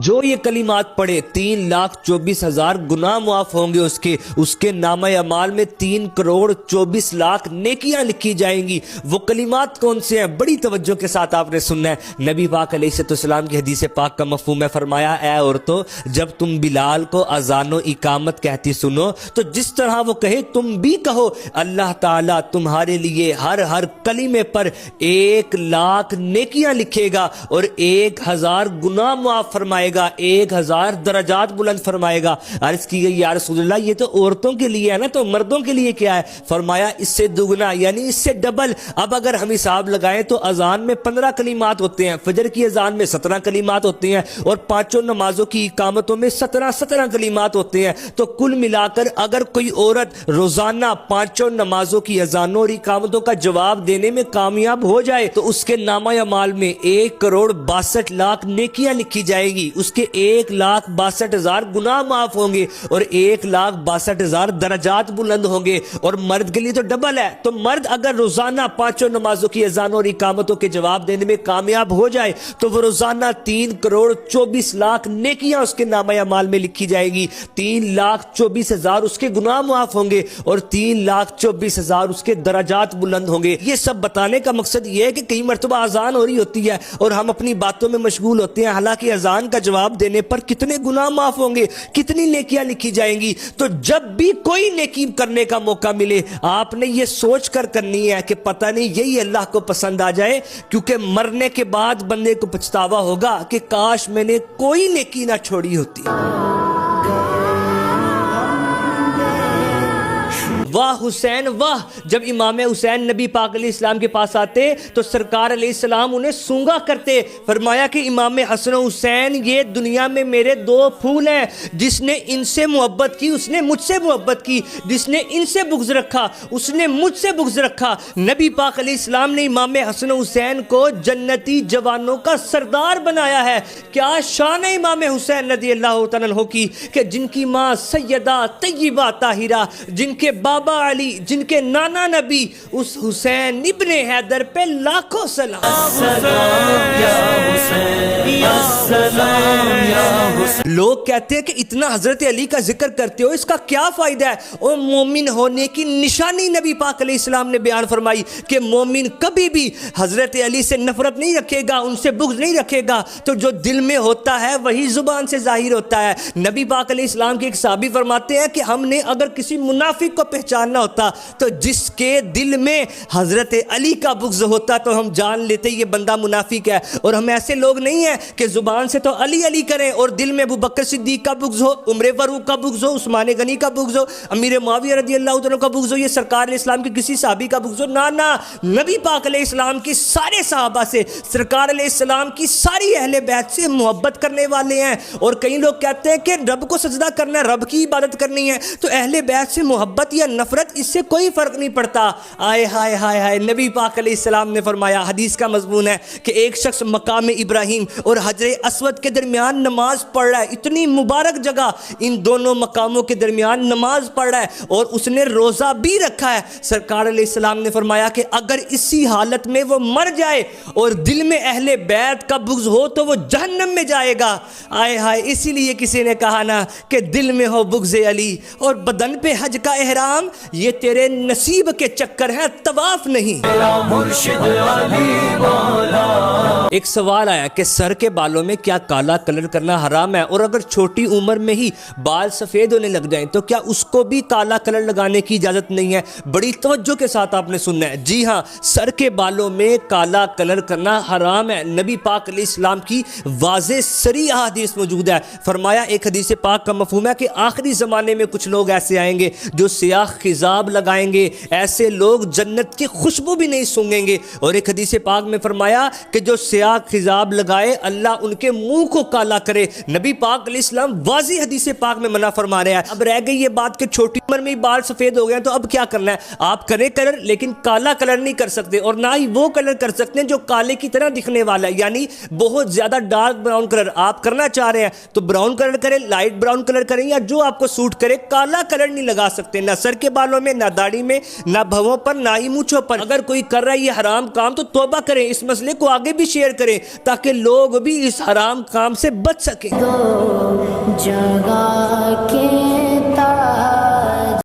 جو یہ کلمات پڑھے 3,24,000 گناہ معاف ہوں گے اس کے نامہ اعمال میں 3,24,00,000 نیکیاں لکھی جائیں گی۔ وہ کلمات کون سے ہیں؟ بڑی توجہ کے ساتھ آپ نے سننا ہے۔ نبی پاک علیہ السلام کی حدیث پاک کا مفہوم ہے، فرمایا اے عورتوں جب تم بلال کو اذان و اقامت کہتی سنو تو جس طرح وہ کہے تم بھی کہو، اللہ تعالیٰ تمہارے لیے ہر کلمے پر 1,00,000 نیکیاں لکھے گا اور 1,000 گناہ معاف فرمائے گا، 1,000 درجات بلند فرمائے گا۔ عرض کی گئی یا رسول اللہ یہ تو عورتوں کے لیے ہے نا، تو مردوں کے لیے کیا ہے؟ فرمایا اس سے دگنا یعنی اس سے ڈبل۔ اب اگر ہم حساب لگائیں تو اذان میں 15 کلمات ہوتے ہیں، فجر کی اذان میں 17 کلمات ہوتے ہیں اور پانچوں نمازوں کی اقامتوں میں 17 کلمات ہوتے ہیں۔ تو کل ملا کر اگر کوئی عورت روزانہ پانچوں نمازوں کی اذانوں اور اقامتوں کا جواب دینے میں کامیاب ہو جائے تو اس کے نامہ اعمال میں 1,62,00,000 نیکیاں لکھی جائے گی، اس کے 1,62,000 گناہ معاف ہوں گے اور 1,62,000 درجات بلند ہوں گے۔ اور مرد کے لیے تو ڈبل ہے، تو مرد اگر روزانہ پانچوں نمازوں کی اذانوں اور اقامتوں کے جواب دینے میں کامیاب ہو جائے تو وہ روزانہ 3,24,00,000 نیکیاں اس کے نامہ اعمال میں لکھی جائے گی، 3,24,000 اس کے گناہ معاف ہوں گے اور 3,24,000 اس کے درجات بلند ہوں گے۔ یہ سب بتانے کا مقصد یہ ہے کہ کئی مرتبہ اذان ہو رہی ہوتی ہے اور ہم اپنی باتوں میں مشغول ہوتے ہیں، حالانکہ اذان کا جواب دینے پر کتنے گناہ معاف ہوں گے، کتنی نیکیاں لکھی جائیں گی۔ تو جب بھی کوئی نیکی کرنے کا موقع ملے آپ نے یہ سوچ کر کرنی ہے کہ پتہ نہیں یہی اللہ کو پسند آ جائے، کیونکہ مرنے کے بعد بندے کو پچھتاوا ہوگا کہ کاش میں نے کوئی نیکی نہ چھوڑی ہوتی۔ واہ حسین واہ! جب امام حسین نبی پاک علیہ السلام کے پاس آتے تو سرکار علیہ السلام انہیں سونگا کرتے، فرمایا کہ امام حسن و حسین یہ دنیا میں میرے 2 پھول ہیں، جس نے ان سے محبت کی اس نے مجھ سے محبت کی، جس نے ان سے بغض رکھا اس نے مجھ سے بغض رکھا۔ نبی پاک علیہ السلام نے امام حسن و حسین کو جنتی جوانوں کا سردار بنایا ہے۔ کیا شان ہے امام حسین رضی اللہ تعالیٰ عنہ کی کہ جن کی ماں سیدہ طیبہ طاہرہ، جن کے بابا علی، جن کے نانا نبی، اس حسین ابن حیدر پہ لاکھوں سلام۔ لوگ کہتے ہیں کہ اتنا حضرت علی کا ذکر کرتے ہو اس کا کیا فائدہ ہے؟ اور مومن ہونے کی نشانی نبی پاک علیہ السلام نے بیان فرمائی کہ مومن کبھی بھی حضرت علی سے نفرت نہیں رکھے گا، ان سے بغض نہیں رکھے گا، تو جو دل میں ہوتا ہے وہی زبان سے ظاہر ہوتا ہے۔ نبی پاک علیہ السلام کے ایک صحابی فرماتے ہیں کہ ہم نے اگر کسی منافق کو پہچاننا ہوتا تو جس کے دل میں حضرت علی کا بغض ہوتا تو ہم جان لیتے یہ بندہ منافق ہے۔ اور ہم ایسے لوگ نہیں ہیں کہ زبان سے تو علی علی کریں اور دل میں ابو بکر صدیق کا بغض ہو، عمر فاروق کا بغض ہو، عثمان غنی کا بغض ہو، امیر معاویہ رضی اللہ عنہ کا بغض ہو، یہ سرکار علیہ السلام کے کسی صحابی کا بغض ہو، نہ نبی پاک علیہ السلام کی سارے صحابہ سے، سرکار علیہ السلام کی ساری اہل بیت سے محبت کرنے والے ہیں۔ اور کئی لوگ کہتے ہیں کہ رب کو سجدہ کرنا ہے، رب کی عبادت کرنی ہے، تو اہل بیت سے محبت یا نفرت اس سے کوئی فرق نہیں پڑتا۔ آئے ہائے ہائے ہائے! نبی پاک علیہ السلام نے فرمایا، حدیث کا مضمون ہے کہ ایک شخص مقام ابراہیم اور حجر اسود کے درمیان نماز پڑھ رہا ہے، اتنی مبارک جگہ، ان دونوں مقاموں کے درمیان نماز پڑھ رہا ہے اور اس نے روزہ بھی رکھا ہے۔ سرکار علیہ السلام نے فرمایا کہ اگر اسی حالت میں وہ مر جائے اور دل میں اہل بیت کا بغض ہو تو وہ جہنم میں جائے گا۔ آئے ہائے! اسی لیے کسی نے کہا نا کہ دل میں ہو بغض علی اور بدن پہ حج کا احرام، یہ تیرے نصیب کے چکر ہے، طواف نہیں۔ ایک سوال آیا کہ سر کے بالوں میں کیا کالا کلر کرنا حرام ہے؟ اور اگر چھوٹی عمر میں ہی بال سفید ہونے لگ جائیں تو کیا اس کو بھی کالا کلر لگانے کی اجازت نہیں ہے؟ بڑی توجہ کے ساتھ آپ نے سننا ہے۔ جی ہاں، سر کے بالوں میں کالا کلر کرنا حرام ہے۔ نبی پاک علیہ السلام کی واضح صریح حدیث موجود ہے، فرمایا ایک حدیث پاک کا مفہوم ہے کہ آخری زمانے میں کچھ لوگ ایسے آئیں گے جو سیاہ خضاب لگائیں گے، ایسے لوگ جنت کی خوشبو بھی نہیں سونگیں گے۔ اور ایک حدیث پاک میں فرمایا کہ جو سیاہ خضاب لگائے اللہ ان کے منہ کو کالا کرے۔ نبی پاک علیہ السلام واضح حدیث پاک میں منع فرما رہے ہیں۔ اب رہ گئی یہ بات کہ چھوٹی عمر میں بال سفید ہو گئے تو اب کیا کرنا ہے؟ آپ کریں کلر، لیکن کالا کلر نہیں کر سکتے، اور نہ ہی وہ کلر کر سکتے ہیں جو کالے کی طرح دکھنے والا ہے، یعنی بہت زیادہ ڈارک براؤن کلر آپ کرنا چاہ رہے ہیں تو براؤن کلر کریں، لائٹ براؤن کلر کریں، یا جو آپ کو سوٹ کرے، کالا کلر نہیں لگا سکتے، نہ سر کے بالوں میں، نہ داڑھی میں، نہ بھووں پر، نہ ہی مونچھوں پر۔ اگر کوئی کر رہا ہے یہ حرام کام تو توبہ کریں، اس مسئلے کو آگے بھی شیئر کریں تاکہ لوگ بھی اس حرام کام سے بچ سکیں۔ دو جگہ کے